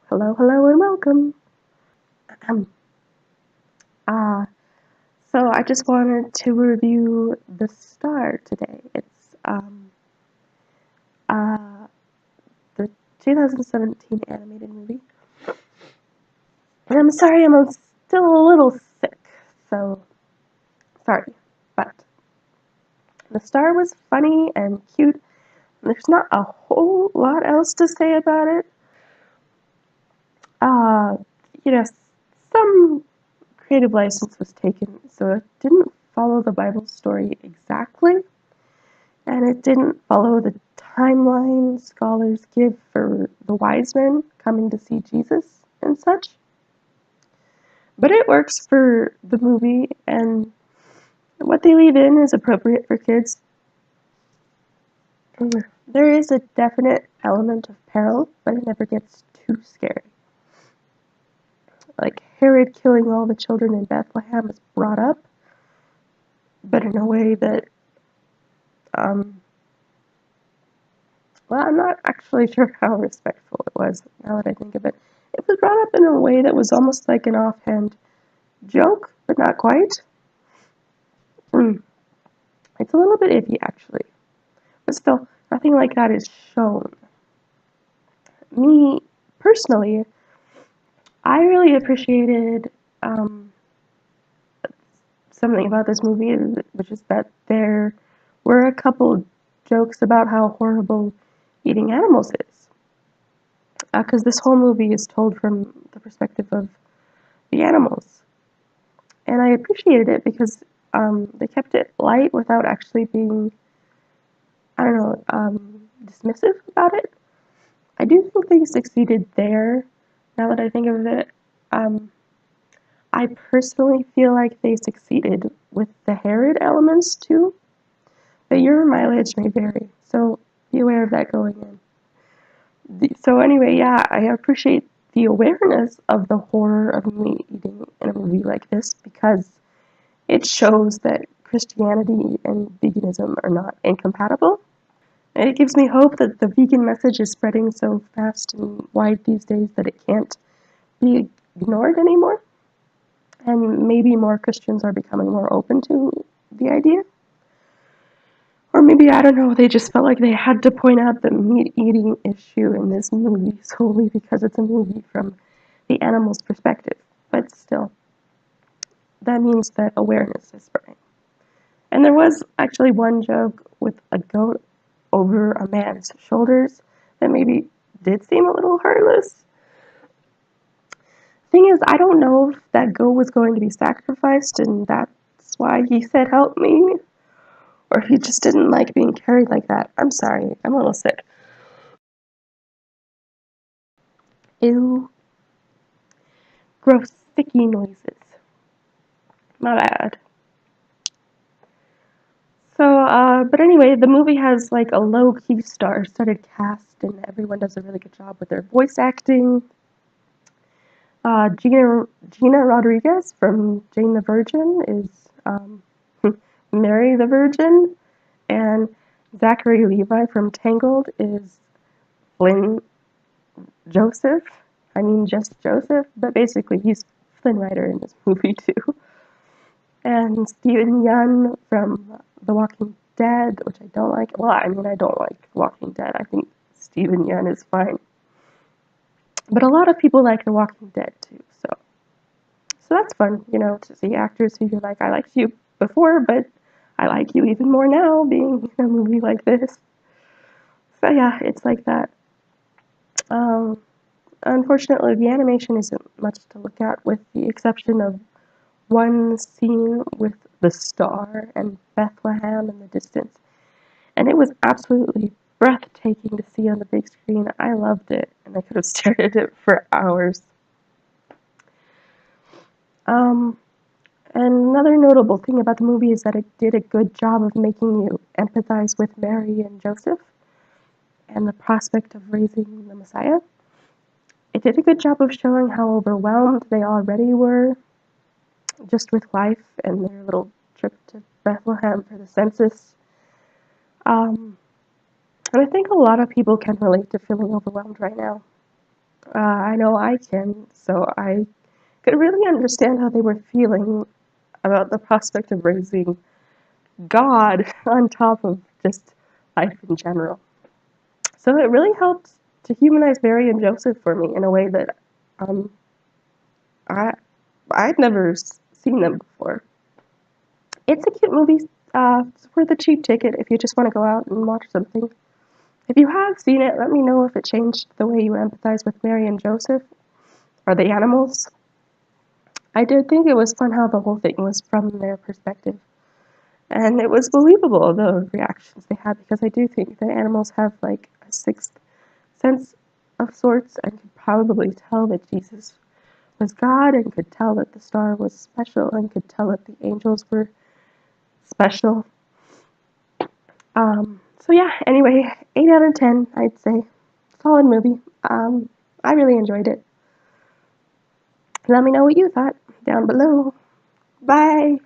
Hello, hello, and welcome. Ahem. Uh, so I just wanted to review The Star today. It's uh, the 2017 animated movie. And I'm sorry, still a little sick, so sorry. But The Star was funny and cute. There's not a whole lot else to say about it. Uh, you know, some creative license was taken, so it didn't follow the Bible story exactly, and it didn't follow the timeline scholars give for the wise men coming to see Jesus and such. But it works for the movie, and what they leave in is appropriate for kids. There is a definite element of peril, but it never gets too scary. Like Herod killing all the children in Bethlehem is brought up, but in a way that, well, I'm not actually sure how respectful it was, now that I think of it. It was brought up in a way that was almost like an offhand joke, but not quite. It's a little bit iffy, actually. But still, nothing like that is shown. Me, personally, I really appreciated something about this movie, which is that there were a couple jokes about how horrible eating animals is. Because this whole movie is told from the perspective of the animals. And I appreciated it because they kept it light without actually being, I don't know, dismissive about it. I do think they succeeded there, now that I think of it. I personally feel like they succeeded with the Herod elements too, but your mileage may vary, so be aware of that going in. So anyway, yeah, I appreciate the awareness of the horror of meat eating in a movie like this because it shows that Christianity and veganism are not incompatible. And it gives me hope that the vegan message is spreading so fast and wide these days that it can't be ignored anymore. And maybe more Christians are becoming more open to the idea. Or maybe, I don't know, they just felt like they had to point out the meat eating issue in this movie solely because it's a movie from the animal's perspective. But still, that means that awareness is spreading. And there was actually one joke with a goat over a man's shoulders that maybe did seem a little heartless. Thing is, I don't know if that goat was going to be sacrificed and that's why he said, "Help me," or if he just didn't like being carried like that. I'm sorry, I'm a little sick. Ew. Gross, sticky noises. My bad. So, but anyway, the movie has like a low-key star-studded cast, and everyone does a really good job with their voice acting. Gina Rodriguez from Jane the Virgin is Mary the Virgin, and Zachary Levi from Tangled is Flynn Joseph. I mean, just Joseph, but basically he's Flynn Rider in this movie too. And Steven Yeun from The Walking Dead, which I don't like. Well, I mean, I don't like Walking Dead. I think Steven Yeun is fine. But a lot of people like The Walking Dead too, so that's fun, to see actors who you're like, I liked you before, but I like you even more now being in a movie like this. So yeah, it's like that. Um, Unfortunately, the animation isn't much to look at with the exception of one scene with the star and Bethlehem in the distance. And it was absolutely breathtaking to see on the big screen. I loved it, and I could have stared at it for hours. Um, And another notable thing about the movie is that it did a good job of making you empathize with Mary and Joseph and the prospect of raising the Messiah. It did a good job of showing how overwhelmed they already were just with life and their little trip to Bethlehem for the census. And I think a lot of people can relate to feeling overwhelmed right now. I know I can, so I could really understand how they were feeling about the prospect of raising God on top of just life in general. So it really helped to humanize Mary and Joseph for me in a way that um, I I'd never seen them before. It's a cute movie. It's worth a cheap ticket if you just want to go out and watch something. If you have seen it, let me know if it changed the way you empathize with Mary and Joseph or the animals. I did think it was fun how the whole thing was from their perspective. And it was believable, the reactions they had, because I do think that animals have like a sixth sense of sorts and could probably tell that Jesus was God and could tell that the star was special and could tell that the angels were special. So yeah, anyway, 8 out of 10, I'd say. Solid movie. I really enjoyed it. Let me know what you thought down below. Bye!